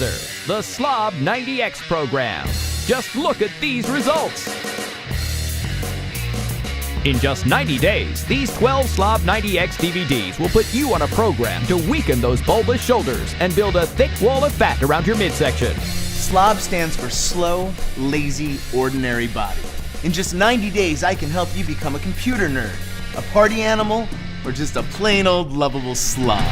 answer, the Slob 90X program. Just look at these results. In just 90 days, these 12 Slob 90X DVDs will put you on a program to weaken those bulbous shoulders and build a thick wall of fat around your midsection. SLOB stands for slow, lazy, ordinary body. In just 90 days, I can help you become a computer nerd, a party animal, or just a plain old lovable slob.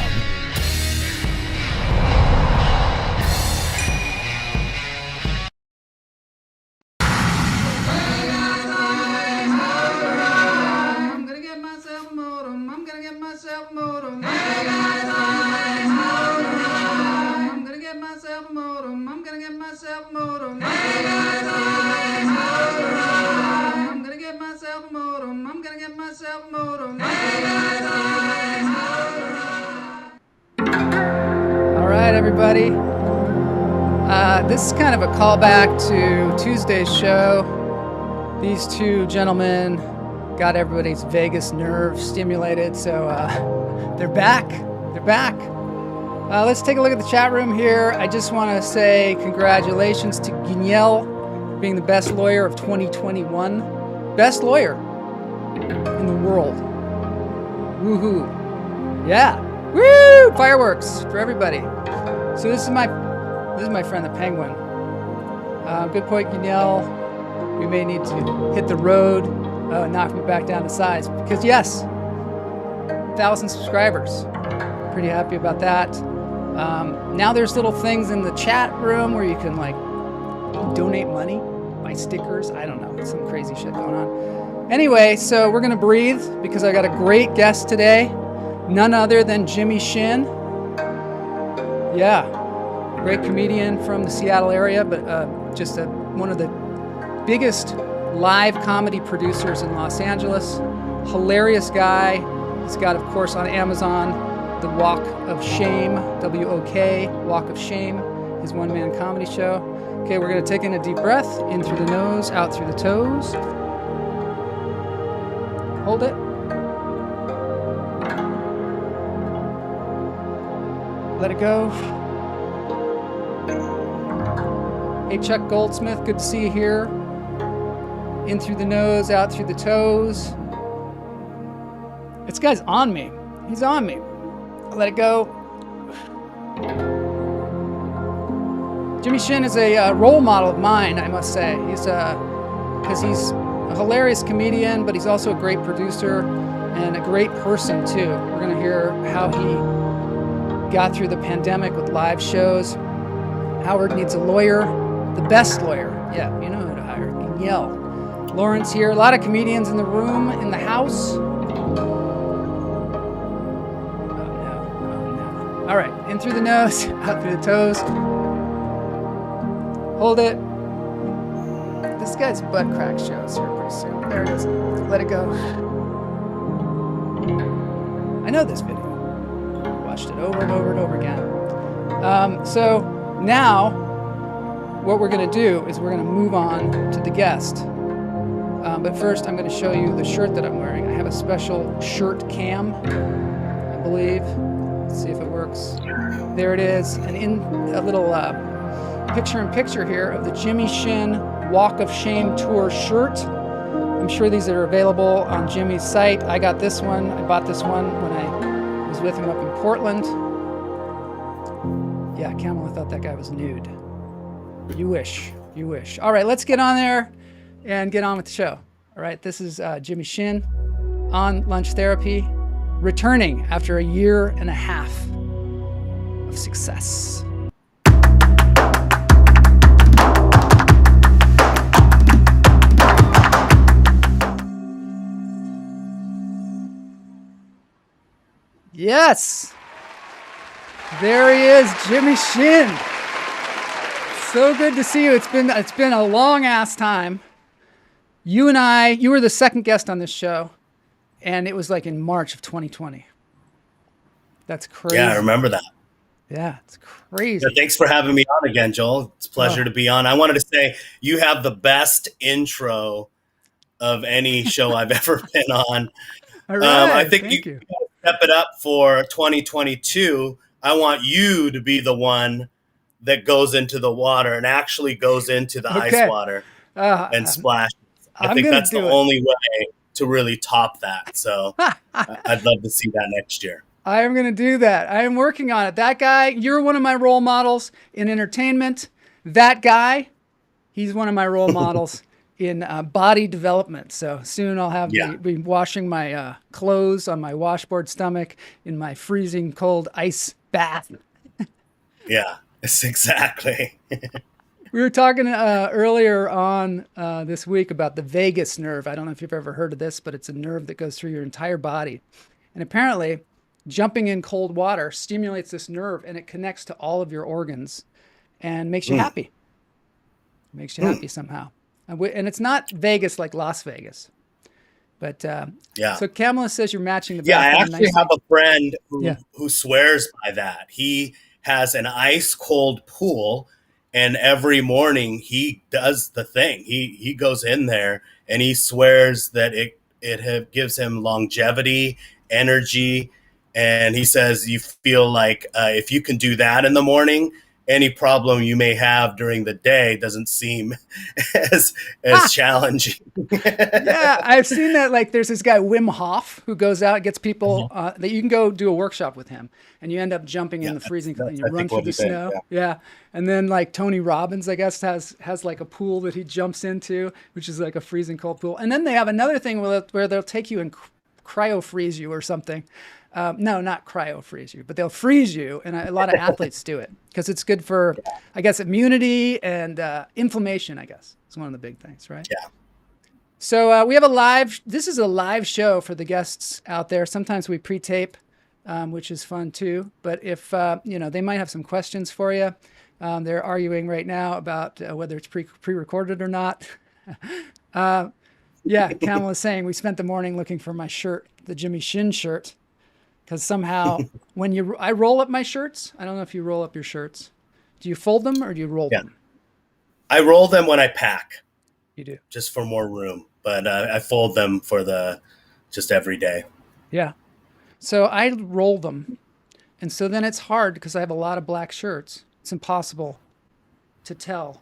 Everybody. This is kind of a callback to Tuesday's show. These two gentlemen got everybody's vagus nerve stimulated, so they're back. They're back. Let's take a look at the chat room here. I just want to say congratulations to Guignel for being the best lawyer of 2021. Best lawyer in the world. Woohoo. Yeah. Woo! Fireworks for everybody. So this is my friend the Penguin. Good point, Guignel. We may need to hit the road and knock me back down to size because yes, 1,000 subscribers. Pretty happy about that. Now there's little things in the chat room where you can like donate money, buy stickers. I don't know, some crazy shit going on. Anyway, so we're gonna breathe because I got a great guest today. None other than Jimmy Shin. Yeah, great comedian from the Seattle area, but just one of the biggest live comedy producers in Los Angeles. Hilarious guy. He's got, of course, on Amazon, The Walk of Shame, W-O-K, Walk of Shame, his one-man comedy show. Okay, we're going to take in a deep breath, in through the nose, out through the toes. Hold it. Let it go. Hey, Chuck Goldsmith, good to see you here. In through the nose, out through the toes. This guy's on me. He's on me. Let it go. Jimmy Shin is a role model of mine, I must say. Because he's a hilarious comedian, but he's also a great producer and a great person, too. We're going to hear how he got through the pandemic with live shows. Howard needs a lawyer, the best lawyer. Yeah, you know who to hire. You can yell. Lawrence here. A lot of comedians in the room, in the house. Oh no. All right, in through the nose, out through the toes. Hold it. This guy's butt crack shows here pretty soon. There it is. Let it go. I know this video. Watched it over and over and over again. So now what we're going to do is we're going to move on to the guest. But first I'm going to show you the shirt that I'm wearing. I have a special shirt cam, I believe. Let's see if it works. There it is. And in a little picture-in-picture here of the Jimmy Shin Walk of Shame Tour shirt. I'm sure these are available on Jimmy's site. I got this one. I bought this one when I was with him up in Portland. Yeah, Kamala thought that guy was nude. You wish. You wish. All right, let's get on there and get on with the show. All right, this is Jimmy Shin on Lunch Therapy, returning after a year and a half of success. Yes, there he is, Jimmy Shin. So good to see you. It's been a long ass time. You were the second guest on this show, and it was like in March of 2020. That's crazy. Yeah, I remember that. Yeah, it's crazy. Yeah, thanks for having me on again, Joel. It's a pleasure to be on. I wanted to say you have the best intro of any show I've ever been on. All right, I think thank you step it up for 2022. I want you to be the one that goes into the water and actually goes into the ice water and splashes. I think that's the only way to really top that. So I'd love to see that next year. I am going to do that. I am working on it. That guy, you're one of my role models in entertainment. That guy, he's one of my role models in body development. So soon I'll have be washing my clothes on my washboard stomach in my freezing cold ice bath. Yeah, it's exactly. We were talking earlier on this week about the vagus nerve. I don't know if you've ever heard of this, but it's a nerve that goes through your entire body. And apparently jumping in cold water stimulates this nerve and it connects to all of your organs and makes you happy. Makes you happy somehow. And it's not Vegas like Las Vegas. But so Kamala says you're matching the background. I actually have a friend who swears by that. He has an ice cold pool, and every morning he does the thing. He goes in there and he swears that it gives him longevity, energy. And he says you feel like if you can do that in the morning, any problem you may have during the day doesn't seem as challenging. Yeah, I've seen that. Like there's this guy, Wim Hof, who goes out and gets people that you can go do a workshop with him and you end up jumping in the freezing and you run through the snow. Yeah. And then like Tony Robbins, I guess, has like a pool that he jumps into, which is like a freezing cold pool. And then they have another thing where they'll take you and cryo freeze you or something. No, not cryo freeze you, but they'll freeze you. And a lot of athletes do it because it's good for, I guess, immunity and inflammation, I guess. It's one of the big things, right? Yeah. So we have this is a live show for the guests out there. Sometimes we pre-tape, which is fun too. But if, they might have some questions for you. They're arguing right now about whether it's pre-recorded or not. Kamala is saying we spent the morning looking for my shirt, the Jimmy Shin shirt. Because somehow when I roll up my shirts, I don't know if you roll up your shirts. Do you fold them or do you roll them? I roll them when I pack. You do? Just for more room. But I fold them for just every day. Yeah. So I roll them. And so then it's hard because I have a lot of black shirts. It's impossible to tell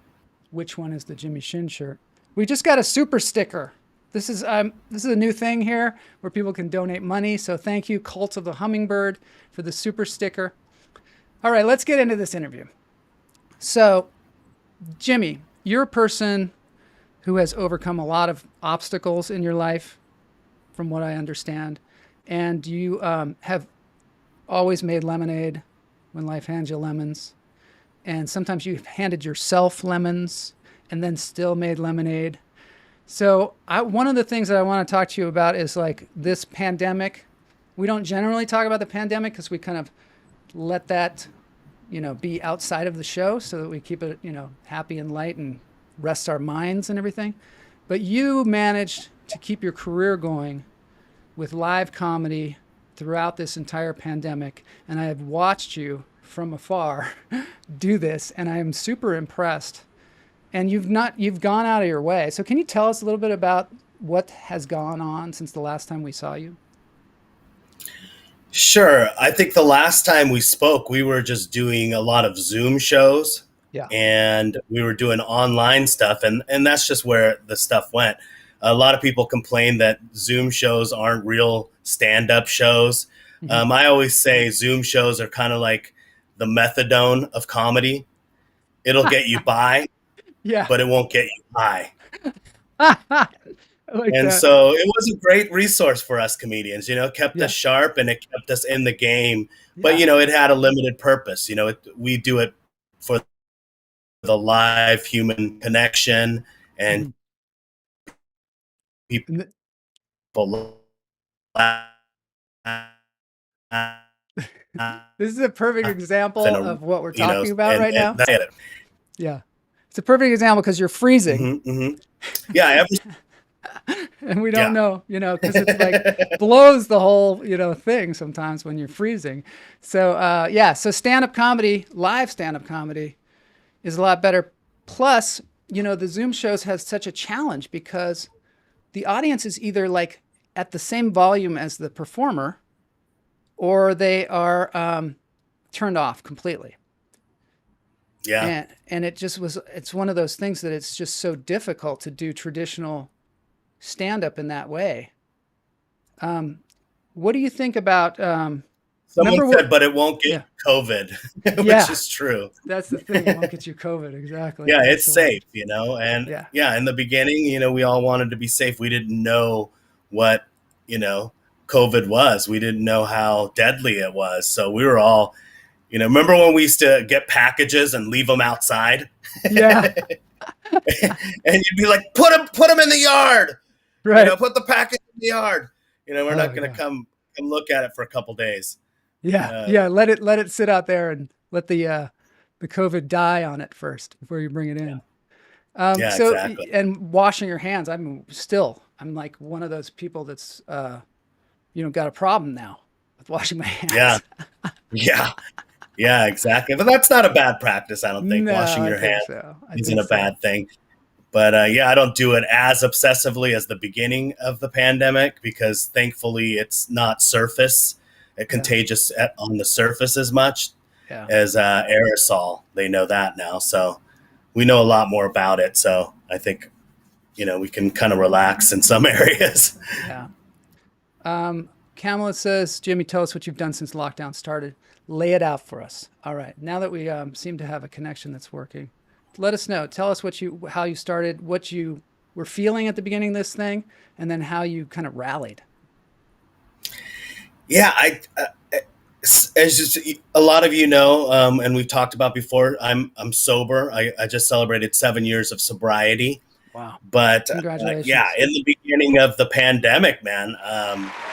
which one is the Jimmy Shin shirt. We just got a super sticker. This is a new thing here where people can donate money. So thank you, Cult of the Hummingbird, for the super sticker. All right, let's get into this interview. So, Jimmy, you're a person who has overcome a lot of obstacles in your life, from what I understand. And you have always made lemonade when life hands you lemons. And sometimes you've handed yourself lemons and then still made lemonade. So one of the things that I want to talk to you about is like this pandemic. We don't generally talk about the pandemic because we kind of let that, be outside of the show so that we keep it, happy and light and rest our minds and everything. But you managed to keep your career going with live comedy throughout this entire pandemic. And I have watched you from afar do this, and I am super impressed. And you've gone out of your way. So can you tell us a little bit about what has gone on since the last time we saw you? Sure. I think the last time we spoke, we were just doing a lot of Zoom shows. Yeah. And we were doing online stuff. And that's just where the stuff went. A lot of people complain that Zoom shows aren't real stand-up shows. Mm-hmm. I always say Zoom shows are kind of like the methadone of comedy. It'll get you by. Yeah, but it won't get you high. So it was a great resource for us comedians, kept us sharp and it kept us in the game. But, it had a limited purpose. We do it for the live human connection and people. This is a perfect example of what we're talking about right now. Yeah. It's a perfect example because you're freezing. Mm-hmm, mm-hmm. Yeah. And we don't know, because it's like blows the whole, thing sometimes when you're freezing. So, so stand-up comedy, live stand-up comedy is a lot better. Plus, the Zoom shows has such a challenge because the audience is either like at the same volume as the performer or they are turned off completely. Yeah. And it's one of those things that it's just so difficult to do traditional stand up in that way. What do you think about, Someone said, but it won't get COVID, which is true. That's the thing. It won't get you COVID. Exactly. Yeah, That's it's safe, and in the beginning, we all wanted to be safe. We didn't know what, COVID was. We didn't know how deadly it was. So we were all, remember when we used to get packages and leave them outside? Yeah. And you'd be like, put them in the yard. Right. Put the package in the yard. We're not going to come look at it for a couple days. Yeah. Let it sit out there and let the COVID die on it first before you bring it in. Exactly. And washing your hands. I'm like one of those people that's, got a problem now with washing my hands. Yeah, exactly. But that's not a bad practice. I don't think washing your hands isn't a bad thing. But I don't do it as obsessively as the beginning of the pandemic because thankfully it's not contagious on the surface as much as aerosol. They know that now. So we know a lot more about it. So I think, we can kind of relax in some areas. Yeah. Kamala says, Jimmy, tell us what you've done since lockdown started. Lay it out for us. All right. Now that we seem to have a connection that's working, let us know. Tell us how you started, what you were feeling at the beginning of this thing, and then how you kind of rallied. Yeah, as just a lot of and we've talked about before, I'm sober. I just celebrated 7 years of sobriety. Wow. But congratulations. In the beginning of the pandemic, man,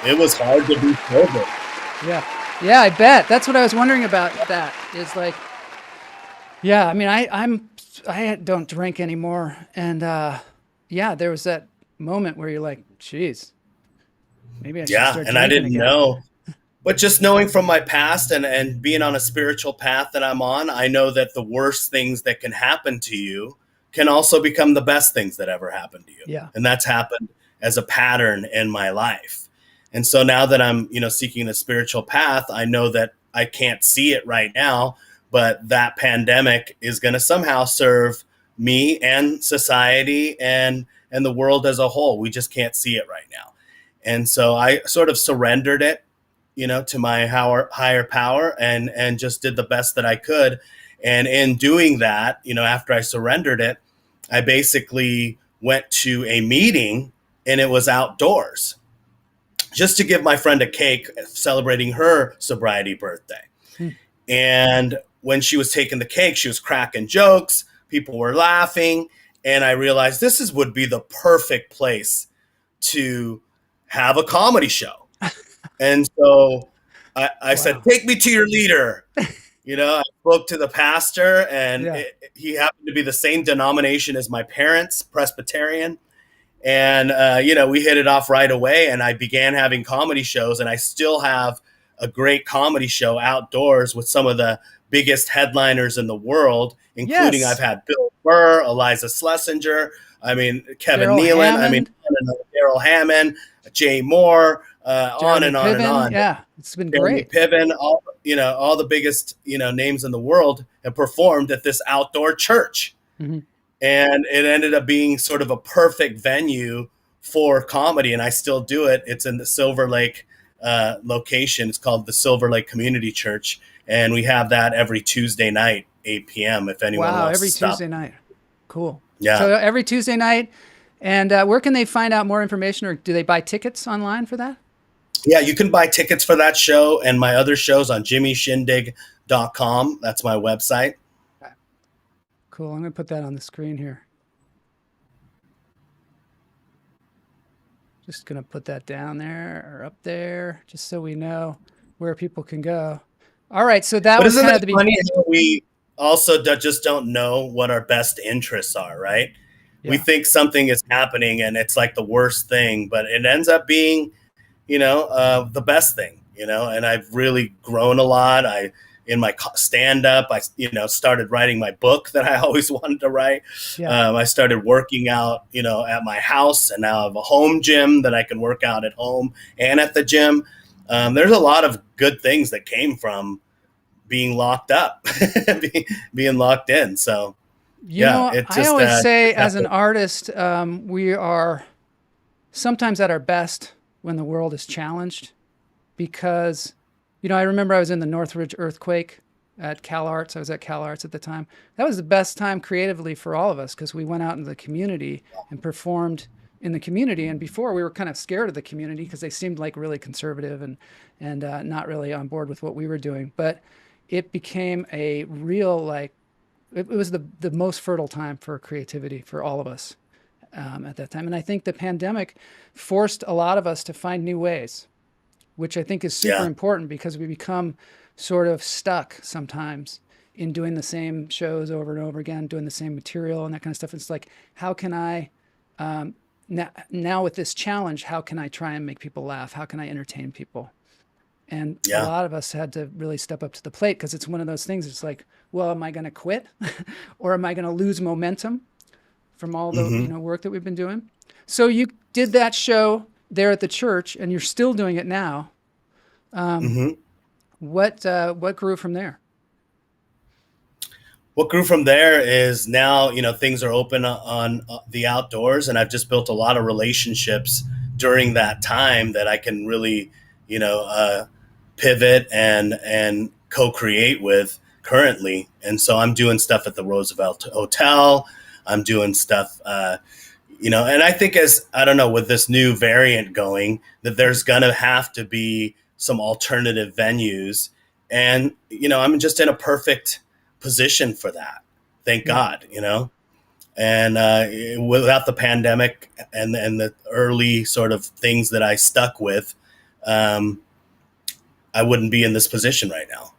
it was hard to be sober. Yeah, I bet. That's what I was wondering about. That is like, I mean, I don't drink anymore, and there was that moment where you're like, geez, maybe I should start drinking and I didn't again. know. But just knowing from my past and being on a spiritual path that I'm on, I know that the worst things that can happen to you can also become the best things that ever happened to you. Yeah. And that's happened as a pattern in my life. And so now that I'm, seeking the spiritual path, I know that I can't see it right now, but that pandemic is going to somehow serve me and society and the world as a whole. We just can't see it right now. And so I sort of surrendered it, to my higher power and just did the best that I could. And in doing that, after I surrendered it, I basically went to a meeting and it was outdoors just to give my friend a cake celebrating her sobriety birthday. And when she was taking the cake, she was cracking jokes. People were laughing. And I realized this would be the perfect place to have a comedy show. And so I said, take me to your leader. I spoke to the pastor and he happened to be the same denomination as my parents, Presbyterian. And, we hit it off right away and I began having comedy shows and I still have a great comedy show outdoors with some of the biggest headliners in the world, including I've had Bill Burr, Eliza Schlesinger, Kevin Nealon, Daryl Hammond, Jay Moore, on and on Piven. and on. Yeah, it's been Jeremy great. Piven, all the biggest, names in the world have performed at this outdoor church. Mm-hmm. And it ended up being sort of a perfect venue for comedy. And I still do it. It's in the Silver Lake location. It's called the Silver Lake Community Church. And we have that every Tuesday night, 8 p.m. if anyone wants every to stop. Tuesday night. Cool. Yeah. So every Tuesday night. And where can they find out more information, or do they buy tickets online for that? Yeah, you can buy tickets for that show and my other shows on jimmyshindig.com. That's my website. Okay. Cool. I'm going to put that on the screen here. Just going to put that down there or up there just so we know where people can go. All right. So that was kind of the funny how we also just don't know what our best interests are, right? Yeah. We think something is happening and it's like the worst thing, but it ends up being, the best thing, and I've really grown a lot. In my stand-up, I started writing my book that I always wanted to write. Yeah. I started working out, at my house, and now I have a home gym that I can work out at home and at the gym. There's a lot of good things that came from being locked up, being locked in. So, I always say as an artist, we are sometimes at our best when the world is challenged, because, I remember I was in the Northridge earthquake at Cal Arts. I was at Cal Arts at the time. That was the best time creatively for all of us, because we went out into the community and performed in the community. And before, we were kind of scared of the community because they seemed like really conservative and not really on board with what we were doing. But it became a real, it was the most fertile time for creativity for all of us at that time. And I think the pandemic forced a lot of us to find new ways, which I think is super important, because we become sort of stuck sometimes in doing the same shows over and over again, doing the same material and that kind of stuff. It's like, how can I, now with this challenge, how can I try and make people laugh? How can I entertain people? And a lot of us had to really step up to the plate, because it's one of those things. It's like, well, am I going to quit or am I going to lose momentum from all the work that we've been doing? So you did that show there at the church, and you're still doing it now. What grew from there? What grew from there is now, things are open on the outdoors, and I've just built a lot of relationships during that time that I can really, pivot and co-create with currently. And so I'm doing stuff at the Roosevelt Hotel. I'm doing stuff, and I think with this new variant going, that there's going to have to be some alternative venues. And, I'm just in a perfect position for that. Thank God, and without the pandemic and the early sort of things that I stuck with, I wouldn't be in this position right now.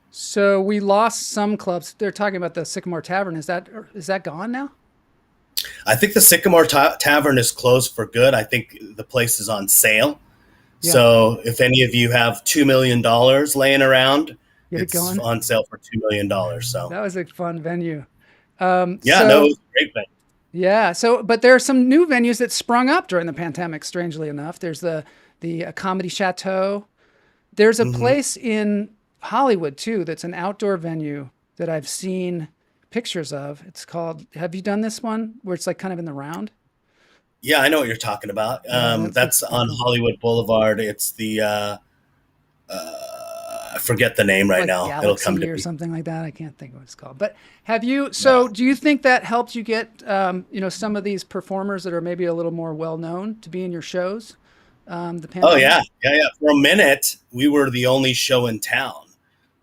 So we lost some clubs. They're talking about the Sycamore Tavern. Is that gone now? I think the Sycamore Tavern is closed for good. I think the place is on sale. Yeah. So if any of you have $2 million laying around, it's on sale for $2 million. So that was a fun venue. It was a great venue. Yeah. So, but there are some new venues that sprung up during the pandemic. Strangely enough, there's the Comedy Chateau. There's a place in Hollywood too that's an outdoor venue that I've seen pictures of. It's called, have you done this one where it's like kind of in the round? Yeah, I know what you're talking about. That's on Hollywood Boulevard. It's the I forget the name right now. Galaxy It'll come to or me. something like that. I can't think of what it's called. But have you? So, do you think that helped you get some of these performers that are maybe a little more well known to be in your shows? The pandemic? Oh yeah. For a minute, we were the only show in town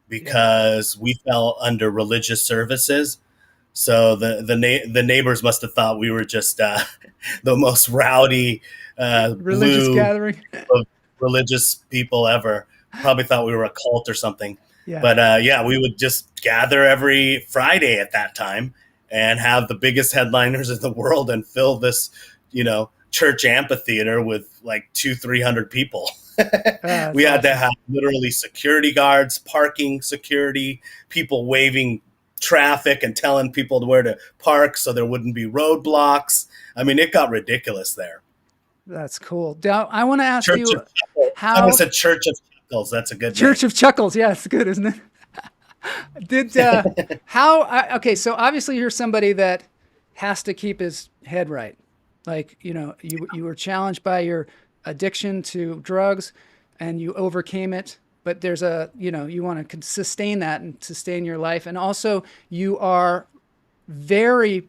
because we fell under religious services. So the neighbors must have thought we were just the most rowdy religious gathering of religious people ever. Probably thought we were a cult or something. Yeah. But we would just gather every Friday at that time and have the biggest headliners in the world and fill this, church amphitheater with like 200-300 people. We had to have literally security guards, parking security, people waving traffic and telling people where to park so there wouldn't be roadblocks. I mean, it got ridiculous there. That's cool. Now, I want to ask you how. I was a Church of Chuckles. That's a good Church name. of Chuckles. Yeah, it's good, isn't it? Okay, so obviously you're somebody that has to keep his head right. Like, you were challenged by your addiction to drugs and you overcame it. But there's you want to sustain that and sustain your life. And also you are very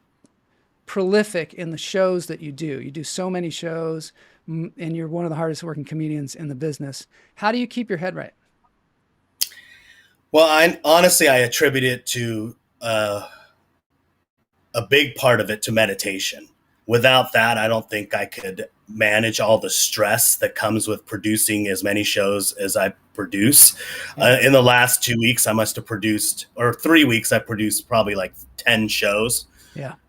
prolific in the shows that you do. You do so many shows and you're one of the hardest working comedians in the business. How do you keep your head right? Well, I attribute it to a big part of it to meditation. Without that, I don't think I could manage all the stress that comes with producing as many shows as I produce. In the last 2 weeks, I must have produced, or 3 weeks, I produced probably like 10 shows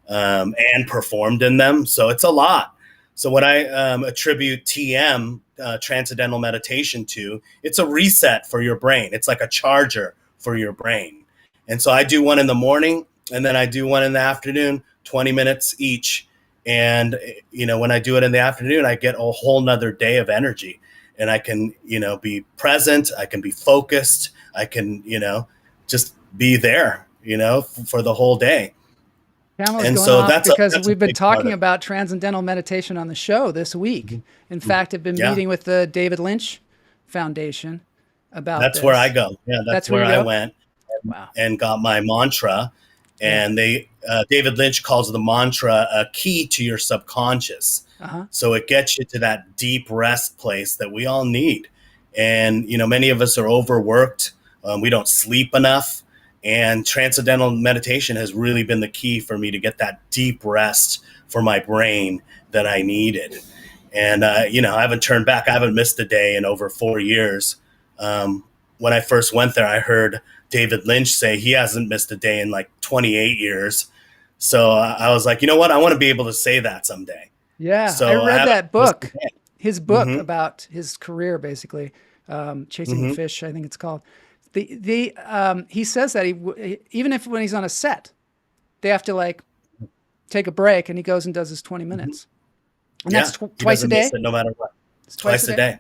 and performed in them. So it's a lot. So what I attribute TM, Transcendental Meditation, to, it's a reset for your brain. It's like a charger for your brain. And so I do one in the morning and then I do one in the afternoon, 20 minutes each. And, when I do it in the afternoon, I get a whole nother day of energy and I can, be present. I can be focused. I can, just be there, for the whole day. Camera's And going so off that's because a we've been big part talking of it. about Transcendental Meditation on the show this week. In fact, I've been Yeah. meeting with the David Lynch Foundation about That's this. where I go. Yeah, that's where where you I go? went Wow. and got my mantra. And David Lynch calls the mantra a key to your subconscious. Uh-huh. So it gets you to that deep rest place that we all need. And, many of us are overworked. We don't sleep enough. And transcendental meditation has really been the key for me to get that deep rest for my brain that I needed. And, I haven't turned back. I haven't missed a day in over 4 years. When I first went there, I heard David Lynch say he hasn't missed a day in like 28 years. So I was like, you know what? I want to be able to say that someday. Yeah, So I read that book, his book Mm-hmm. about his career, basically, Chasing the Fish, I think it's called. He says that even if when he's on a set, they have to like take a break, and he goes and does his 20 minutes, and that's he twice a doesn't day. miss it no matter what. It's Twice a day.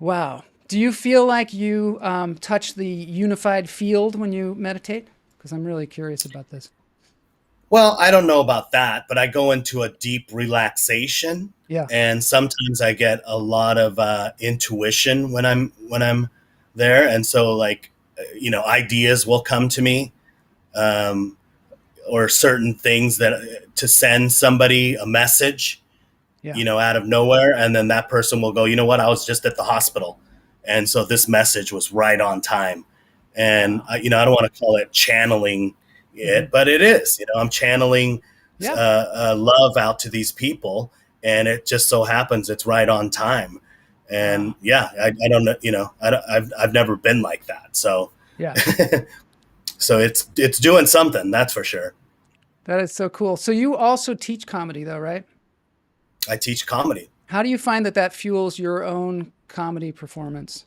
Wow. Do you feel like you touch the unified field when you meditate? Because I'm really curious about this. Well, I don't know about that, but I go into a deep relaxation. Yeah. And sometimes I get a lot of intuition when I'm there, and so ideas will come to me, or certain things to send somebody a message, out of nowhere, and then that person will go, you know what, I was just at the hospital, and so this message was right on time, and I don't want to call it channeling it, but it is. I'm channeling love out to these people, and it just so happens it's right on time. And I don't know, I've never been like that. So so it's doing something, that's for sure. That is so cool. So you also teach comedy though, right? I teach comedy. How do you find that fuels your own comedy performance?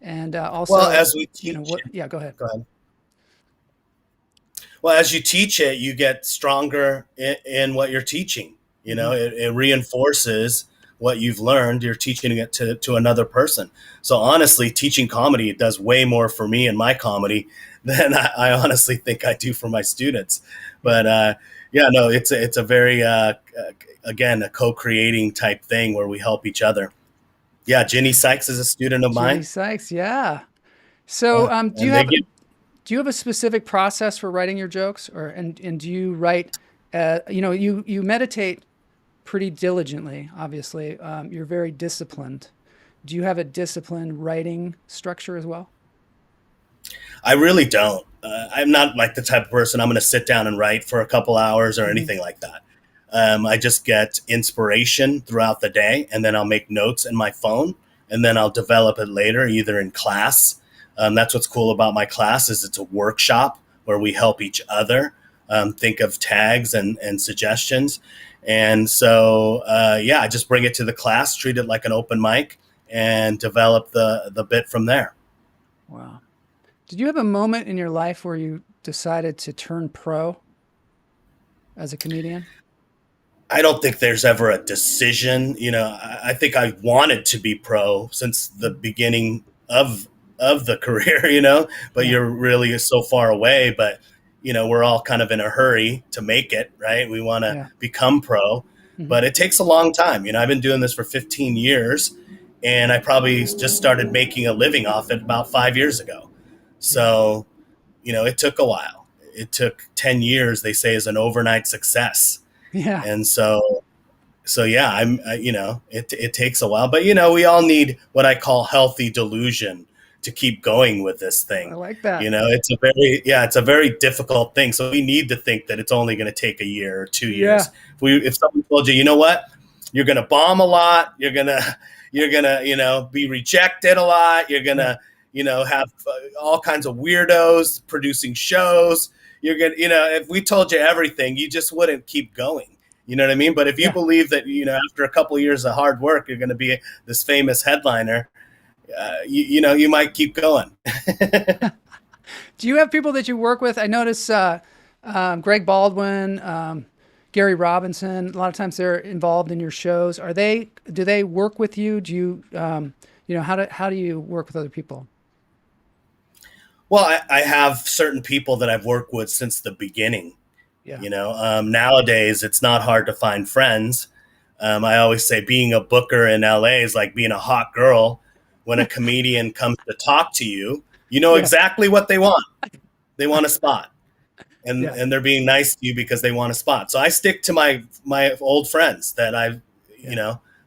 And also, well, as we teach go ahead. Go ahead. Well, as you teach it, you get stronger in what you're teaching. It reinforces what you've learned. You're teaching it to another person. So honestly, teaching comedy does way more for me and my comedy than I honestly think I do for my students. But it's a very, again, a co-creating type thing where we help each other. Yeah, Ginny Sykes is a student of mine. Ginny Sykes, yeah. So do you have a specific process for writing your jokes, and do you write? You meditate pretty diligently. Obviously, you're very disciplined. Do you have a disciplined writing structure as well? I really don't. I'm not like the type of person I'm going to sit down and write for a couple hours or anything like that. I just get inspiration throughout the day, and then I'll make notes in my phone, and then I'll develop it later, either in class. That's what's cool about my class is it's a workshop where we help each other think of tags and suggestions. And so, I just bring it to the class, treat it like an open mic, and develop the bit from there. Wow. Did you have a moment in your life where you decided to turn pro as a comedian? I don't think there's ever a decision. I think I wanted to be pro since the beginning of the career, but you're really so far away. But, we're all kind of in a hurry to make it, right? We want to become pro, but it takes a long time. I've been doing this for 15 years, and I probably just started making a living off it about 5 years ago. So, it took a while. It took 10 years, they say, is an overnight success. Yeah. And so it takes a while, but we all need what I call healthy delusion to keep going with this thing. I like that. It's a very difficult thing. So we need to think that it's only going to take a year or 2 years. If someone told you, you know what, you're going to bomb a lot, you're going to be rejected a lot, you're going to, have all kinds of weirdos producing shows. You're going to, if we told you everything, you just wouldn't keep going. You know what I mean? But if you believe that, after a couple of years of hard work, you're going to be this famous headliner, you might keep going. Do you have people that you work with? I notice Greg Baldwin, Gary Robinson, a lot of times they're involved in your shows. Do they work with you? Do you, how do you work with other people? Well, I have certain people that I've worked with since the beginning. Yeah. Nowadays it's not hard to find friends. I always say being a booker in LA is like being a hot girl. When a comedian comes to talk to you, you know exactly what they want. They want a spot. And they're being nice to you because they want a spot. So I stick to my old friends that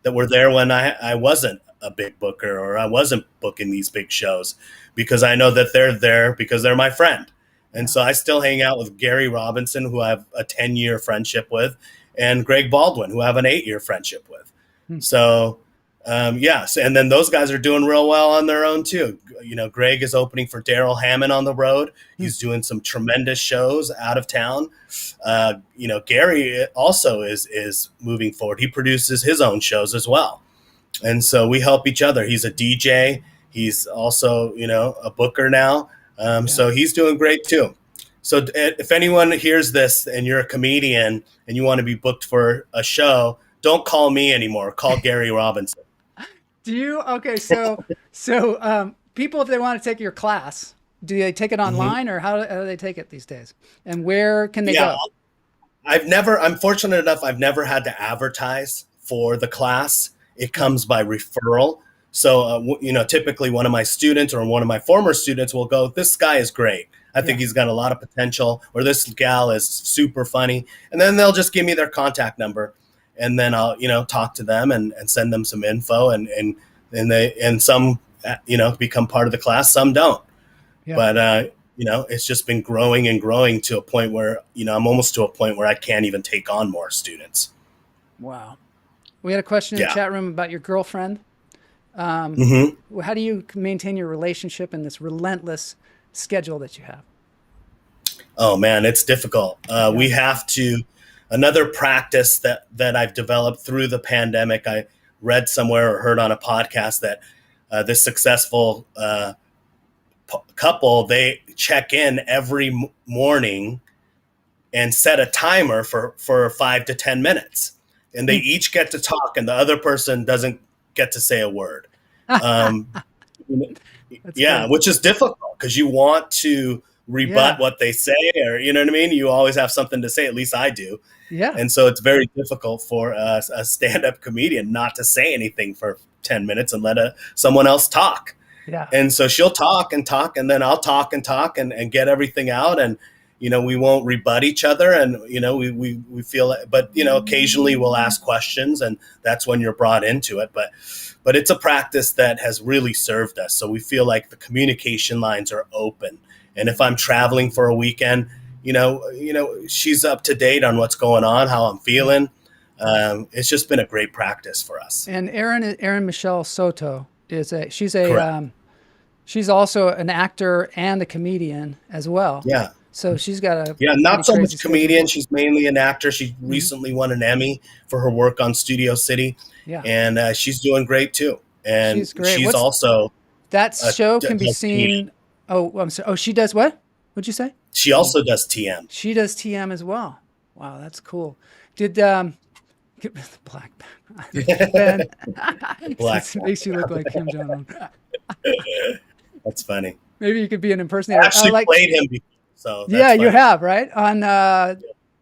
that were there when I wasn't a big booker or I wasn't booking these big shows, because I know that they're there because they're my friend. And so I still hang out with Gary Robinson, who I have a 10-year friendship with, and Greg Baldwin, who I have an 8-year friendship with. So, yes. And then those guys are doing real well on their own too. Greg is opening for Daryl Hammond on the road. He's doing some tremendous shows out of town. Gary also is moving forward. He produces his own shows as well. And so we help each other. He's a DJ. He's also, a booker now. So he's doing great too. So if anyone hears this and you're a comedian and you want to be booked for a show, don't call me anymore. Call Gary Robinson. Do you? Okay. So people, if they want to take your class, do they take it online or how do they take it these days? And where can they go? I'm fortunate enough. I've never had to advertise for the class. It comes by referral. So, typically one of my students or one of my former students will go, this guy is great. I think he's got a lot of potential, or this gal is super funny. And then they'll just give me their contact number. And then I'll, talk to them and send them some info and some, become part of the class. Some don't. Yeah. But, it's just been growing and growing to a point where, I'm almost to a point where I can't even take on more students. Wow. We had a question in the chat room about your girlfriend. How do you maintain your relationship in this relentless schedule that you have? Oh man, it's difficult. We have to, another practice that I've developed through the pandemic. I read somewhere or heard on a podcast that this successful couple, they check in every morning and set a timer for 5 to 10 minutes. And they each get to talk and the other person doesn't get to say a word. Which is difficult because you want to rebut what they say, or, you know what I mean? You always have something to say, at least I do. Yeah. And so it's very difficult for a stand-up comedian not to say anything for 10 minutes and let someone else talk. Yeah. And so she'll talk, and then I'll talk and get everything out. And, we won't rebut each other, and, we feel, but, occasionally we'll ask questions, and that's when you're brought into it. But it's a practice that has really served us. So we feel like the communication lines are open. And if I'm traveling for a weekend, she's up to date on what's going on, how I'm feeling. It's just been a great practice for us. And Erin Michelle Soto she's also an actor and a comedian as well. Yeah. So she's got not so much comedian. She's mainly an actor. She recently won an Emmy for her work on Studio City. Yeah. And she's doing great too. And she's great. She's also that show can be seen. Oh, I'm sorry. Oh, she does what? What'd you say? She also does TM. She does TM as well. Wow, that's cool. Did black Ben? Black makes you look like Kim Jong-un. That's funny. Maybe you could be an impersonator. I actually played him before. So you have, right? On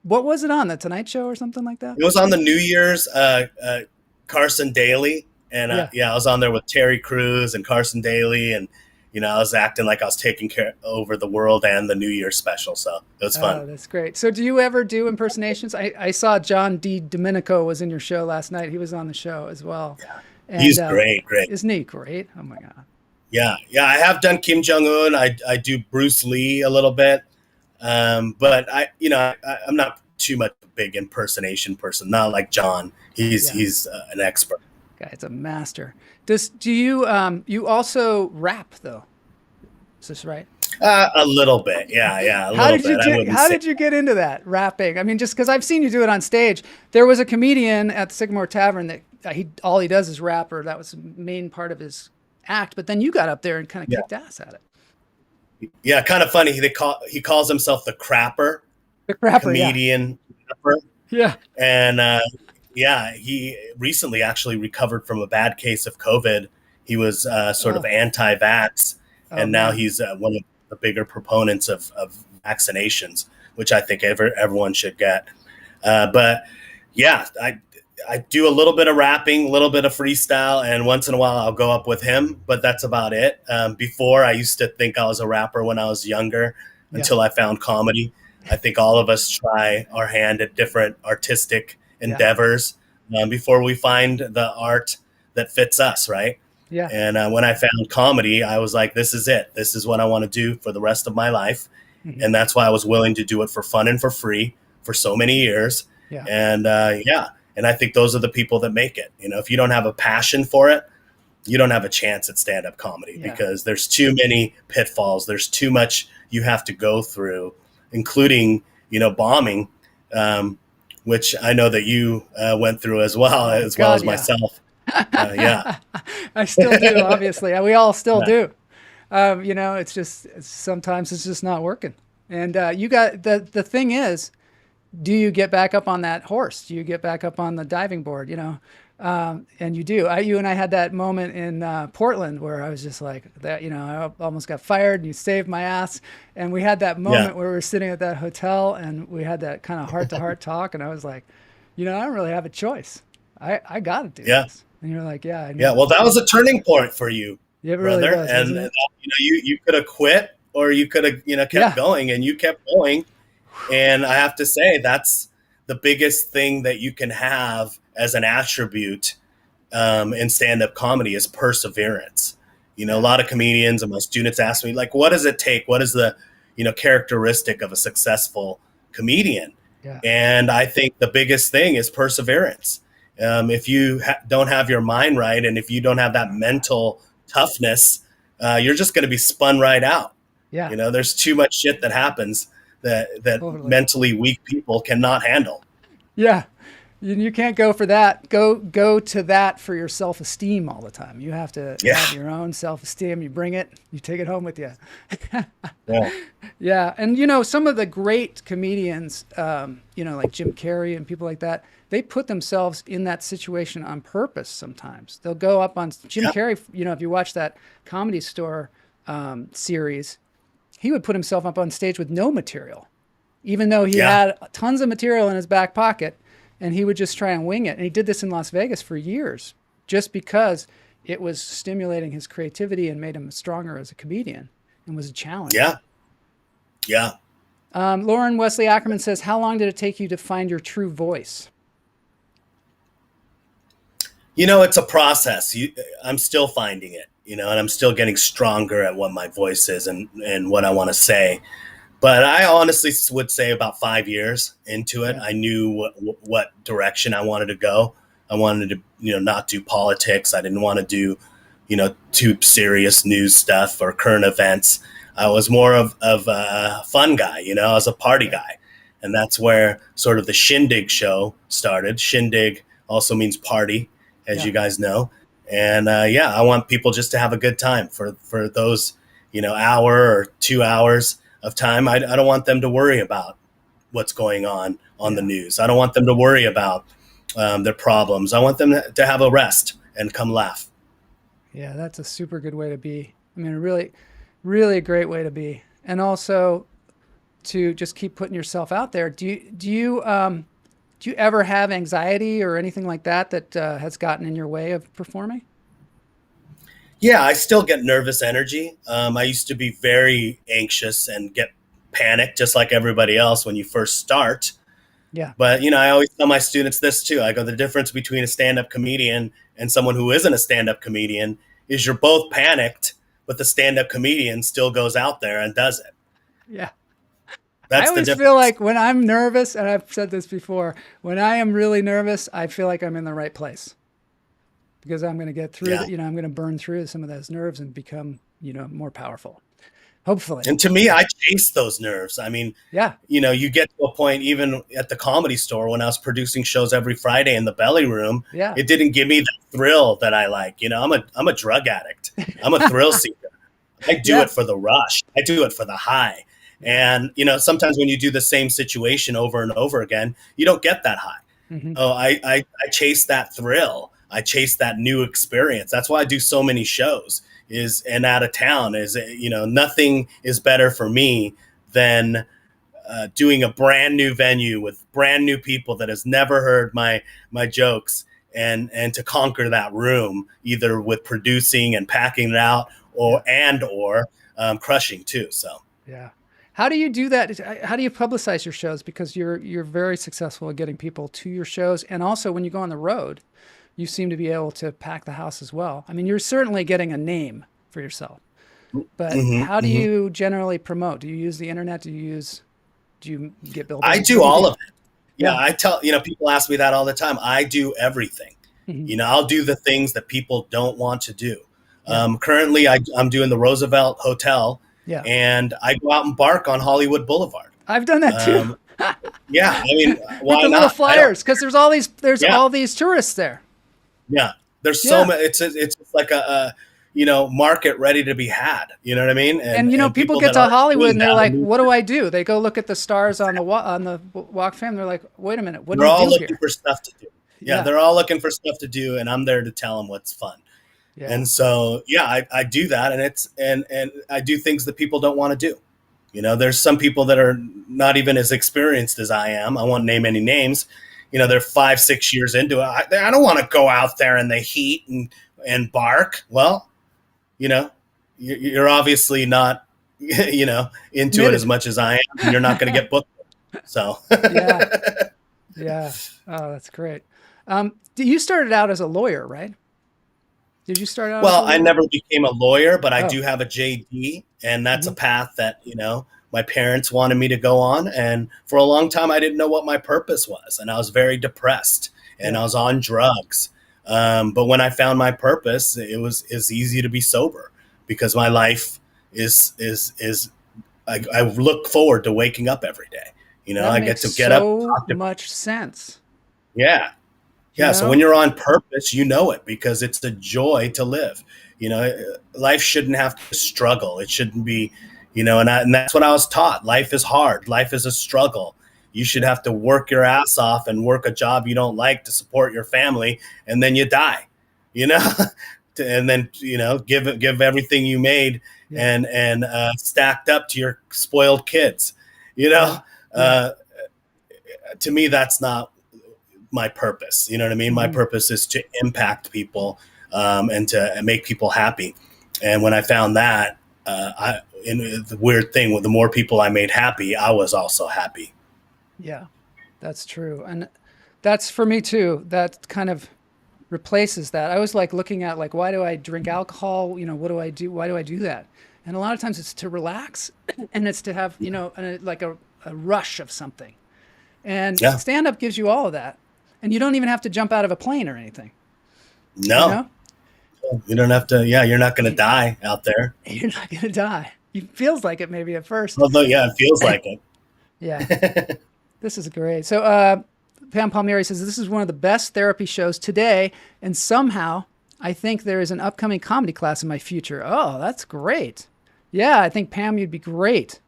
what was it on? The Tonight Show or something like that? It was on the New Year's Carson Daly, and I was on there with Terry Crews and Carson Daly, and I was acting like I was taking care over the world and the New Year's special, so it was fun. Oh, that's great. So do you ever do impersonations? I saw John D. Domenico was in your show last night. He was on the show as well. Yeah. And, he's great. Isn't he great? Oh my God. Yeah. I have done Kim Jong-un. I do Bruce Lee a little bit. But I'm not too much a big impersonation person, not like John. He's an expert. Guy's a master. Do you you also rap though? Is this right? A little bit. Yeah. How did you get into that rapping? I mean, just because I've seen you do it on stage. There was a comedian at the Sycamore Tavern that all he does is rap, or that was the main part of his act. But then you got up there and kind of kicked ass at it. Yeah, kind of funny. He calls himself the Crapper. The Crapper, comedian. Crapper. Yeah. And he recently actually recovered from a bad case of COVID. He was sort of anti-vax, and now he's one of the bigger proponents of vaccinations, which I think everyone should get. But yeah, I do a little bit of rapping, a little bit of freestyle, and once in a while I'll go up with him, but that's about it. Before, I used to think I was a rapper when I was younger until I found comedy. I think all of us try our hand at different artistic endeavors before we find the art that fits us, right? Yeah. And when I found comedy, I was like, this is it. This is what I want to do for the rest of my life. Mm-hmm. And that's why I was willing to do it for fun and for free for so many years. Yeah. And and I think those are the people that make it. You know, if you don't have a passion for it, you don't have a chance at stand-up comedy because there's too many pitfalls. There's too much you have to go through, including, bombing, which I know that you went through as well, well as myself. I still do, obviously. We all still do. It's just, sometimes it's just not working. And you got, the thing is, do you get back up on that horse? Do you get back up on the diving board, and you do. You and I had that moment in Portland where I was just like that, I almost got fired and you saved my ass. And we had that moment where we were sitting at that hotel and we had that kind of heart to heart talk. And I was like, I don't really have a choice. I got to do this. And you're like, I know. Well, that was a turning point for you, it really brother. Was, and you could have quit or you could have, kept going, and you kept going. And I have to say, that's the biggest thing that you can have as an attribute in stand-up comedy is perseverance. A lot of comedians and my students ask me, like, what does it take? What is the, characteristic of a successful comedian? Yeah. And I think the biggest thing is perseverance. If you don't have your mind right, and if you don't have that mental toughness, you're just going to be spun right out. Yeah. There's too much shit that happens that totally. Mentally weak people cannot handle. Yeah. You can't go for that. Go to that for your self-esteem all the time. You have to have your own self-esteem. You bring it, you take it home with you. Yeah. And, some of the great comedians, like Jim Carrey and people like that, they put themselves in that situation on purpose sometimes. They'll go up on Jim Carrey, if you watch that Comedy Store series, he would put himself up on stage with no material, even though he had tons of material in his back pocket, and he would just try and wing it. And he did this in Las Vegas for years, just because it was stimulating his creativity and made him stronger as a comedian and was a challenge. Yeah. Lauren Wesley Ackerman says, how long did it take you to find your true voice? It's a process. I'm still finding it. And I'm still getting stronger at what my voice is and what I want to say. But I honestly would say about 5 years into it, I knew what direction I wanted to go. I wanted to, not do politics. I didn't want to do, too serious news stuff or current events. I was more of a fun guy, I was a party guy. And that's where sort of the Shindig show started. Shindig also means party, as you guys know. And I want people just to have a good time for those, hour or 2 hours of time. I don't want them to worry about what's going on the news. I don't want them to worry about their problems. I want them to have a rest and come laugh. Yeah, that's a super good way to be. I mean, really, really a great way to be. And also to just keep putting yourself out there. Do you ever have anxiety or anything like that has gotten in your way of performing? Yeah, I still get nervous energy. I used to be very anxious and get panicked just like everybody else when you first start. Yeah. But, I always tell my students this too. I go, the difference between a stand-up comedian and someone who isn't a stand-up comedian is you're both panicked, but the stand-up comedian still goes out there and does it. Yeah. That's I always feel like when I'm nervous, and I've said this before, when I am really nervous, I feel like I'm in the right place because I'm going to get through it. I'm going to burn through some of those nerves and become, more powerful. Hopefully. And to me, I chase those nerves. I mean, you get to a point, even at the Comedy Store, when I was producing shows every Friday in the belly room, it didn't give me the thrill that I like. I'm a drug addict. I'm a thrill seeker. I do it for the rush. I do it for the high. And, sometimes when you do the same situation over and over again, you don't get that high. Mm-hmm. Oh, I chase that thrill I chase that new experience. That's why I do so many shows and out of town nothing is better for me than doing a brand new venue with brand new people that has never heard my jokes and to conquer that room, either with producing and packing it out or crushing too. So, yeah. How do you do that? How do you publicize your shows? Because you're very successful at getting people to your shows. And also when you go on the road, you seem to be able to pack the house as well. I mean, you're certainly getting a name for yourself, but how do you generally promote? Do you use the internet? Do you get billboards? I do all of it. Yeah. I tell, people ask me that all the time. I do everything. I'll do the things that people don't want to do. Currently I'm doing the Roosevelt Hotel. Yeah. And I go out and bark on Hollywood Boulevard. I've done that too. Yeah. I mean, why with the not? little flyers, because there's all these tourists there. Yeah. There's so many. It's like a market ready to be had. You know what I mean? And people get to Hollywood and they're like, what do I do? They go look at the stars on the walk fam. They're like, wait a minute. What do you do here? They're all looking for stuff to do. Yeah. They're all looking for stuff to do. And I'm there to tell them what's fun. Yeah. And so, I do that, and I do things that people don't want to do. There's some people that are not even as experienced as I am. I won't name any names. They're 5-6 years into it. I don't want to go out there in the heat and bark. Well, you're obviously not, into it as much as I am. And you're not going to get booked. So, yeah. Oh, that's great. You started out as a lawyer, right? Did you start out? Well, I never became a lawyer, but I do have a JD, and that's a path that, my parents wanted me to go on. And for a long time, I didn't know what my purpose was. And I was very depressed and I was on drugs. But when I found my purpose, it's easy to be sober because my life is I look forward to waking up every day. I get to get up. So much sense. Yeah. Yeah. So when you're on purpose, it because it's a joy to live. Life shouldn't have to struggle. It shouldn't be, and that's what I was taught. Life is hard. Life is a struggle. You should have to work your ass off and work a job you don't like to support your family. And then you die, and then, give everything you made and stacked up to your spoiled kids, to me, that's not my purpose. You know what I mean? My purpose is to impact people and to make people happy. And when I found that, the weird thing, the more people I made happy, I was also happy. Yeah, that's true. And that's for me too. That kind of replaces that. I was like looking at why do I drink alcohol? What do I do? Why do I do that? And a lot of times it's to relax and it's to have, a rush of something. And stand-up gives you all of that. And you don't even have to jump out of a plane or anything. No. You don't have to. Yeah, you're not going to die out there. You're not going to die. It feels like it maybe at first. Although, it feels like it. Yeah. This is great. So Pam Palmieri says, this is one of the best therapy shows today. And somehow I think there is an upcoming comedy class in my future. Oh, that's great. Yeah, I think, Pam, you'd be great.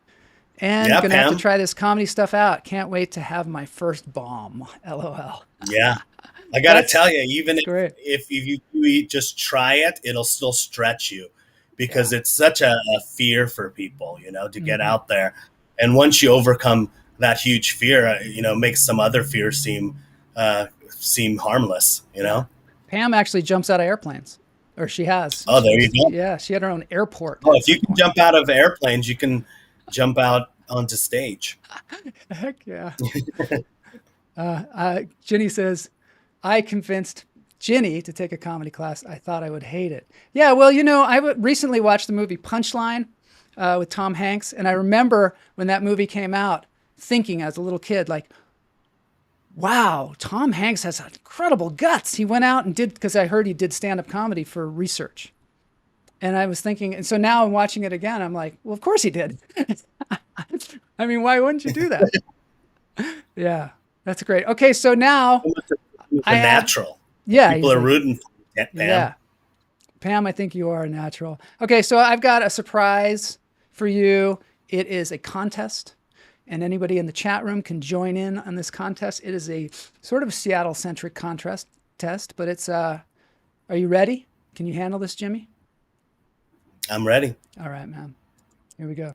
And going to have to try this comedy stuff out. Can't wait to have my first bomb. LOL. Yeah. I got to tell you, even if you just try it, it'll still stretch you because it's such a fear for people, to get out there. And once you overcome that huge fear, it makes some other fears seem harmless, Pam actually jumps out of airplanes, or she has. Oh, there you go. Yeah, she had her own airport. Oh, if you can jump out of airplanes, you can jump out onto stage. Heck yeah. Ginny says, I convinced Ginny to take a comedy class. I thought I would hate it. Yeah, well, I recently watched the movie Punchline with Tom Hanks. And I remember when that movie came out thinking as a little kid, wow, Tom Hanks has incredible guts. He went out and because I heard he did stand-up comedy for research. And I was thinking, and so now I'm watching it again. I'm like, well, of course he did. I mean, why wouldn't you do that? Yeah, that's great. Okay, so now natural. Yeah, people are rooting for Pam. Yeah, Pam, I think you are a natural. Okay, so I've got a surprise for you. It is a contest, and anybody in the chat room can join in on this contest. It is a sort of Seattle-centric contest, but it's Are you ready? Can you handle this, Jimmy? I'm ready. All right, man. Here we go.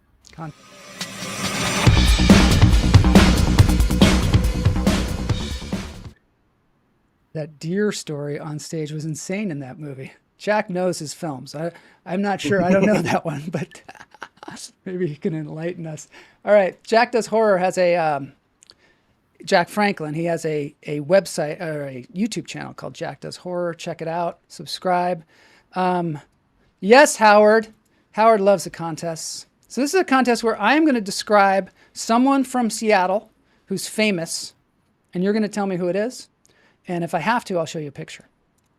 That deer story on stage was insane in that movie. Jack knows his films. I'm not sure. I don't know that one, but maybe he can enlighten us. All right. Jack Does Horror has Jack Franklin. He has a website or a YouTube channel called Jack Does Horror. Check it out. Subscribe. Yes, Howard. Howard loves the contests. So this is a contest where I am going to describe someone from Seattle who's famous, and you're going to tell me who it is. And if I have to, I'll show you a picture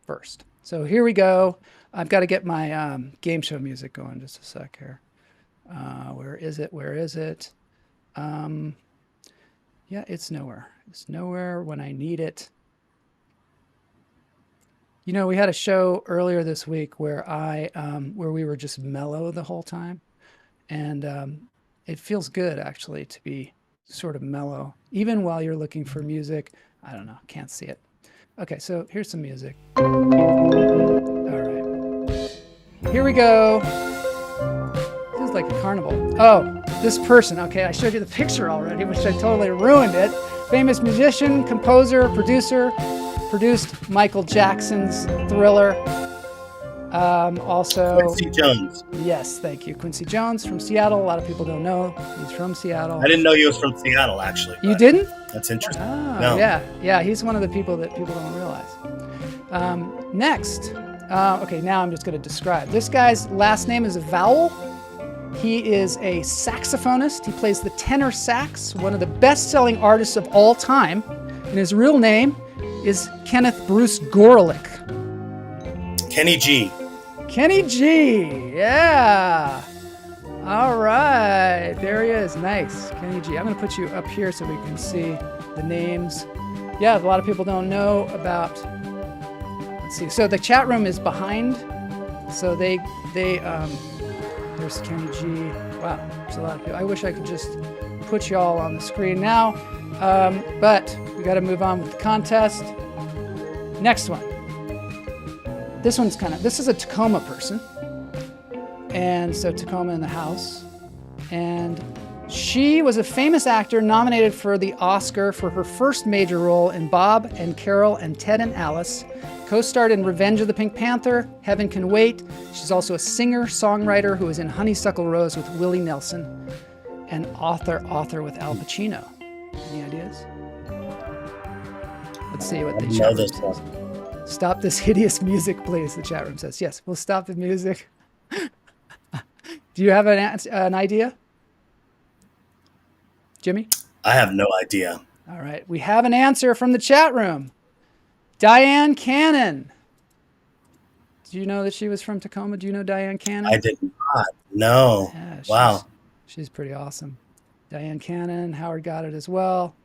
first. So here we go. I've got to get my game show music going just a sec here. Where is it? Where is it? Yeah, it's nowhere. It's nowhere when I need it. You know, we had a show earlier this week where where we were just mellow the whole time. And it feels good, actually, to be sort of mellow, even while you're looking for music. I don't know. Can't see it. Okay, so here's some music. All right. Here we go. Feels like a carnival. Oh, this person. Okay, I showed you the picture already, which I totally ruined it. Famous musician, composer, producer. Produced Michael Jackson's Thriller. Also Quincy Jones. Yes, thank you. Quincy Jones from Seattle. A lot of people don't know he's from Seattle. I didn't know he was from Seattle, actually. You didn't? That's interesting. Oh, no. Yeah, he's one of the people that people don't realize. Next, okay, now I'm just going to describe. This guy's last name is Vowell. He is a saxophonist. He plays the tenor sax, one of the best-selling artists of all time. And his real name is Kenneth Bruce Gorelick. Kenny G. Kenny G. Yeah. All right. There he is. Nice. Kenny G. I'm going to put you up here so we can see the names. Yeah, a lot of people don't know about... Let's see. So the chat room is behind. So there's Kenny G. Wow. There's a lot of people. I wish I could just put you all on the screen now. But we got to move on with the contest. Next one. This is a Tacoma person. And so Tacoma in the house. And she was a famous actor nominated for the Oscar for her first major role in Bob and Carol and Ted and Alice. Co-starred in Revenge of the Pink Panther, Heaven Can Wait. She's also a singer-songwriter who was in Honeysuckle Rose with Willie Nelson. And author with Al Pacino. Any ideas? Let's see what the chat room says. Stop this hideous music, please, the chat room says. Yes, we'll stop the music. Do you have an idea? Jimmy? I have no idea. All right. We have an answer from the chat room. Diane Cannon. Do you know that she was from Tacoma? Do you know Diane Cannon? I did not. No. Yeah, wow. She's pretty awesome. Diane Cannon. Howard got it as well.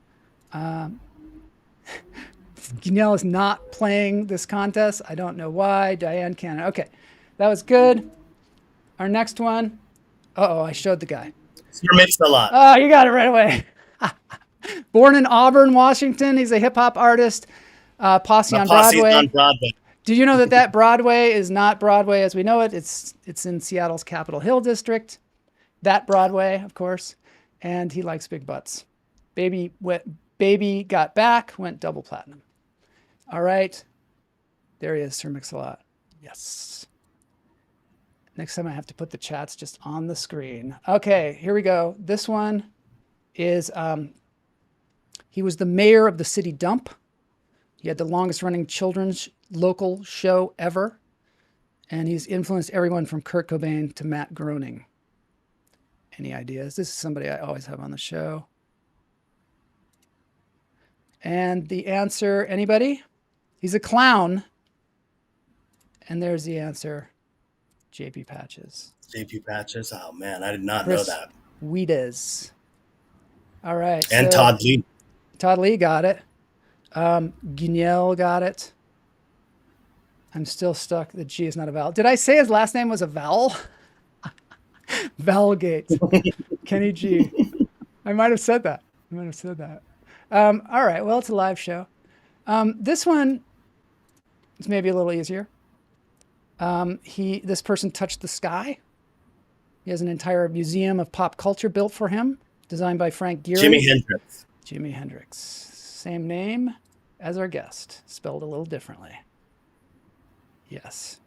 Guinelle is not playing this contest. I don't know why. Diane Cannon. Okay. That was good. Our next one. Uh-oh, I showed the guy. You're mixed a lot. Oh, you got it right away. Born in Auburn, Washington. He's a hip-hop artist. Posse on Broadway. On Broadway. Do you know that Broadway is not Broadway as we know it? It's in Seattle's Capitol Hill district. That Broadway, of course. And he likes big butts. Baby Got Back went double platinum. All right. There he is, Sir Mix-a-Lot. Yes. Next time I have to put the chats just on the screen. Okay, here we go. This one is, he was the mayor of the city dump. He had the longest running children's local show ever. And he's influenced everyone from Kurt Cobain to Matt Groening. Any ideas? This is somebody I always have on the show. And the answer, anybody? He's a clown. And there's the answer. JP Patches. JP Patches? Oh, man, I did not know that. Wiedes. All right. And so, Todd Lee. Todd Lee got it. Guignel got it. I'm still stuck. The G is not a vowel. Did I say his last name was a vowel? Vowelgate. Kenny G. I might have said that. All right. Well, it's a live show. This one is maybe a little easier. This person touched the sky. He has an entire museum of pop culture built for him, designed by Frank Gehry. Jimi Hendrix. Jimi Hendrix. Same name as our guest, spelled a little differently. Yes.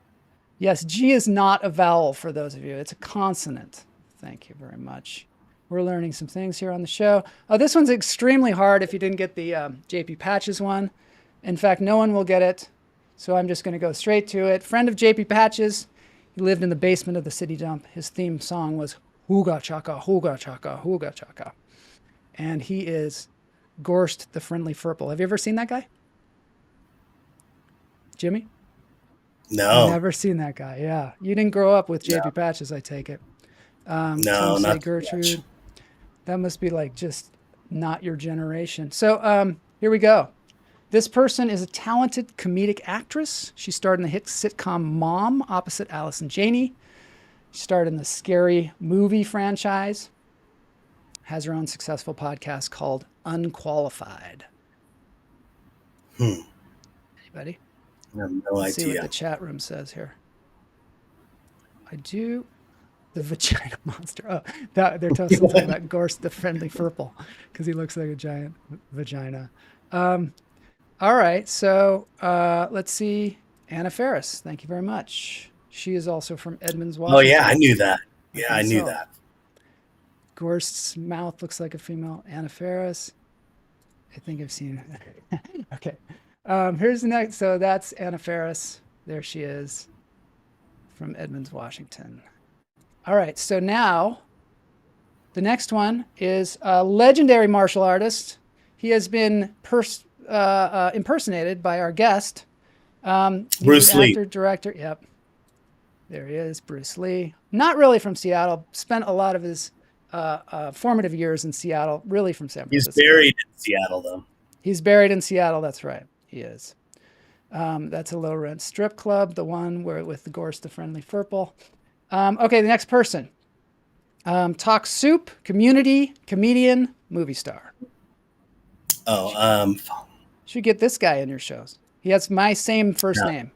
Yes, G is not a vowel for those of you. It's a consonant. Thank you very much. We're learning some things here on the show. Oh, this one's extremely hard if you didn't get the JP Patches one. In fact, no one will get it, so I'm just going to go straight to it. Friend of JP Patches. He lived in the basement of the city dump. His theme song was Hooga Chaka, Hooga Chaka, Hooga Chaka. And he is Gorst the Friendly Furple. Have you ever seen that guy? Jimmy? No. Never seen that guy, yeah. You didn't grow up with JP Patches, I take it. No, not Gertrude. much. That must be like just not your generation. So here we go. This person is a talented comedic actress. She starred in the hit sitcom Mom opposite Allison Janney. She starred in the Scary Movie franchise. Has her own successful podcast called Unqualified. Anybody? I have no Let's see what idea. the chat room says here. I do. The vagina monster. Oh, they're talking about Gorst the Friendly Furple because he looks like a giant vagina. All right, so let's see. Anna Faris, thank you very much. She is also from Edmonds, Washington. Oh, yeah, I knew that. Yeah, I knew that. Gorst's mouth looks like a female. Anna Faris. I think I've seen it. Okay. Here's the next. So that's Anna Faris. There she is from Edmonds, Washington. All right. So now the next one is a legendary martial artist. He has been impersonated by our guest. Bruce Lee. Actor, director. Yep. There he is, Bruce Lee. Not really from Seattle. Spent a lot of his formative years in Seattle, really from San Francisco. He's buried in Seattle, though. He's buried in Seattle. That's right. He is. That's a low rent strip club, the one where with the Gorst the Friendly Furple. Okay, the next person. Talk soup, community, comedian, movie star. Oh, Should get this guy in your shows. He has my same first name.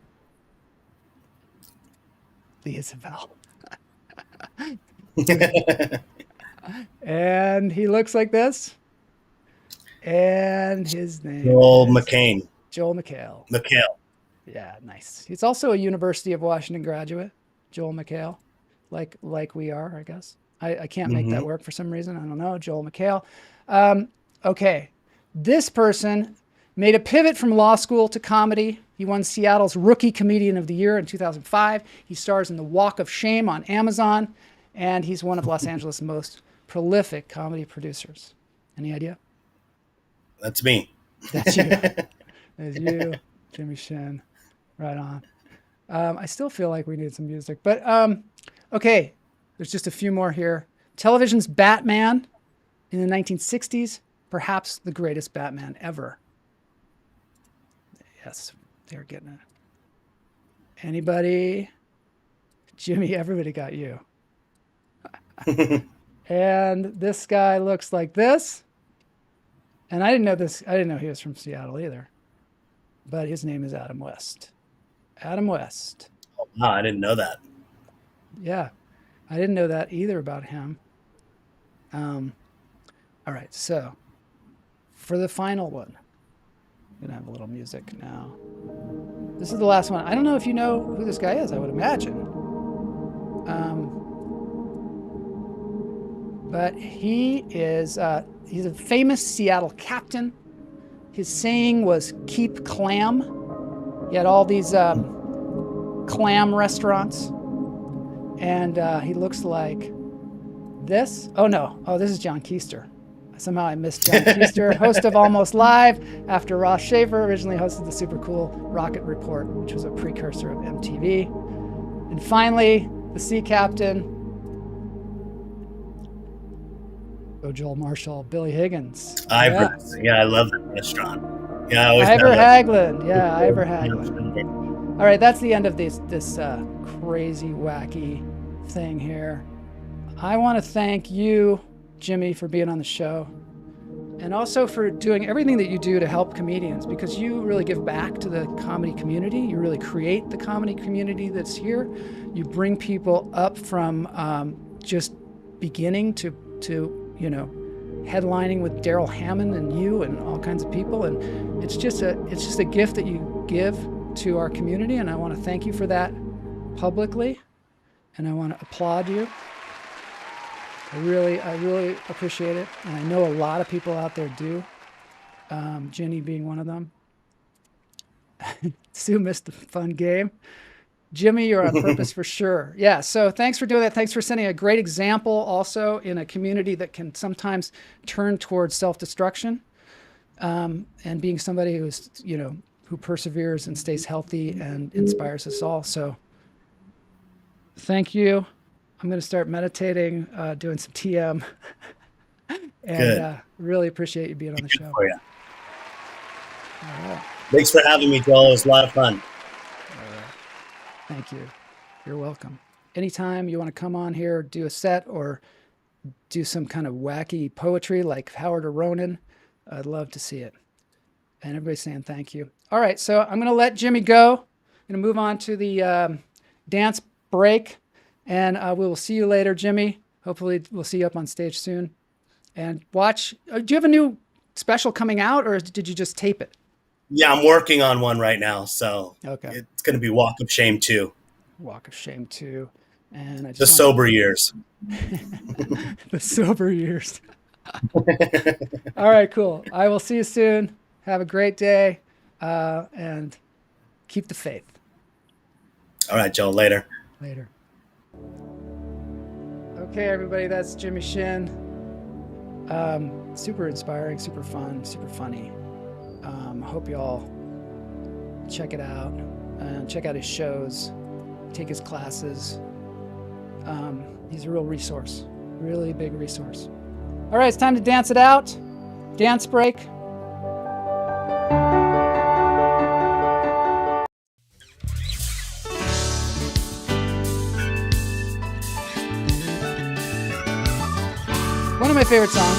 Lee Isabel. And he looks like this. And his name Joel is McCain. Joel McHale. McHale. Yeah, nice. He's also a University of Washington graduate, Joel McHale, like we are, I guess. I can't make that work for some reason. I don't know. Joel McHale. Okay. This person made a pivot from law school to comedy. He won Seattle's Rookie Comedian of the Year in 2005. He stars in The Walk of Shame on Amazon, and he's one of Los Angeles' most prolific comedy producers. Any idea? That's me. That's you. That's you, Jimmy Shin. Right on. I still feel like we need some music, but okay. There's just a few more here. Television's Batman in the 1960s, perhaps the greatest Batman ever. Yes, they're getting it. Anybody? Jimmy, everybody got you. And this guy looks like this. And I didn't know this. I didn't know he was from Seattle either. But his name is Adam West. Adam West. Oh, wow, I didn't know that. Yeah. I didn't know that either about him. All right. So for the final one, I'm going to have a little music now. This is the last one. I don't know if you know who this guy is, I would imagine. But he is, he's a famous Seattle captain. His saying was, "Keep clam." He had all these clam restaurants. And he looks like this. Oh, no. Oh, this is John Keister. Somehow I missed John Keister, host of Almost Live, after Ross Shaver originally hosted the super cool Rocket Report, which was a precursor of MTV. And finally, the sea captain. Oh, Joel Marshall, Billy Higgins. Ivor's. Yeah, I love that restaurant. Yeah, I always Ivor know that. Haglund. Yeah, Ivor Haglund. All right, that's the end of this crazy, wacky thing here. I want to thank you, Jimmy, for being on the show. and also for doing everything that you do to help comedians, because you really give back to the comedy community. You really create the comedy community that's here. You bring people up from just beginning to headlining with Daryl Hammond and you and all kinds of people, and it's just a gift that you give to our community, and I want to thank you for that publicly, and I want to applaud you. I really appreciate it, and I know a lot of people out there do. Jenny being one of them. Sue missed the fun game. Jimmy, you're on purpose for sure. Yeah, so thanks for doing that. Thanks for setting a great example also in a community that can sometimes turn towards self-destruction, and being somebody who's, who perseveres and stays healthy and inspires us all. So thank you. I'm going to start meditating, doing some TM, and really appreciate you being on the show. For you. All right. Thanks for having me, Joel. It was a lot of fun. All right. Thank you. You're welcome. Anytime you want to come on here, do a set, or do some kind of wacky poetry like Howard or Ronan, I'd love to see it. And everybody's saying thank you. All right, so I'm going to let Jimmy go. I'm going to move on to the dance break. And we will see you later, Jimmy. Hopefully we'll see you up on stage soon. And watch. Do you have a new special coming out, or did you just tape it? Yeah, I'm working on one right now. So okay. It's going to be Walk of Shame 2. Walk of Shame 2. And I just The sober years. The sober years. All right, cool. I will see you soon. Have a great day. And keep the faith. All right, Joel. Later. Later. Okay, everybody, that's Jimmy Shin. Super inspiring, super fun, super funny. Hope you all check it out and check out his shows, take his classes. He's a real resource, really big resource. All right, it's time to dance it out. Dance break. One of my favorite songs,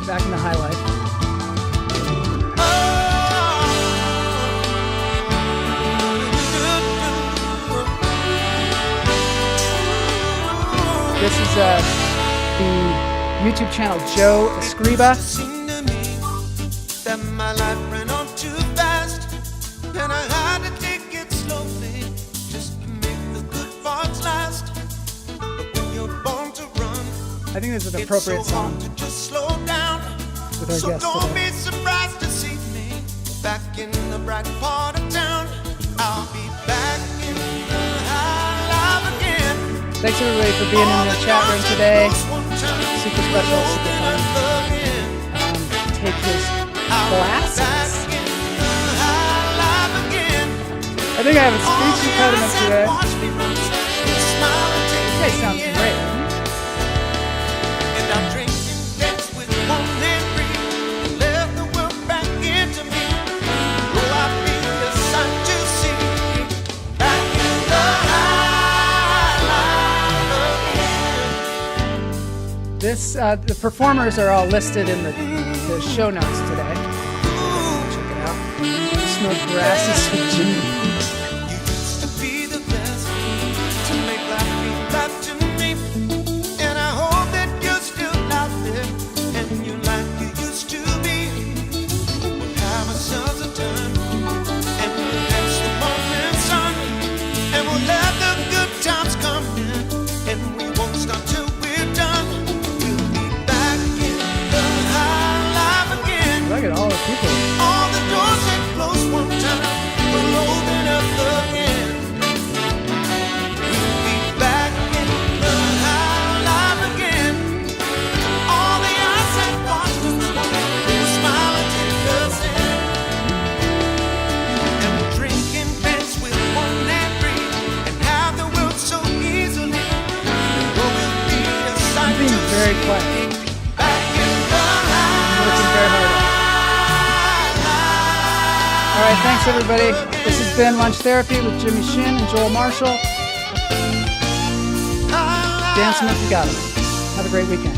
Back in the High Life. This is the YouTube channel Joe Escriba. That my life ran on too fast, and I had to take it slowly just to make the good parts last. But when you're born to run, I think this is an appropriate song to just slow down. with our So guest don't today. be surprised to see me back in the bright part of town. I'll be back in the high life again. Thanks everybody for being in the chat room today. Super special, super fun. Take his classes. I think I have a speech impediment today. You guys sound great. And I'm drinking dance with one and three. Let the world back into me. Oh, I feel the sight to see. Back in the high life again. This, the performers are all listed in the show notes today. Check it out. Smoke grasses with Jimmy. You used to be the best to make life feel life to me. And I hope that you're still out there and you like you used to be. We'll have ourselves a time and we'll dance the morning sun. And we'll let the good times come in and we won't stop till we're done. We'll be back in the high life again. Look at all the people. All the doors that close one time will open up again. We'll be back in the high life again. All the eyes that watched us will smile and take us in. And we'll drink and dance with one and three and have the world so easily. And we'll be a sight I'm being to very see. quiet. Back in the I'm working very hard. All right, thanks everybody. This has been Lunch Therapy with Jimmy Shin and Joel Marshall. Dance them if you got them. Have a great weekend.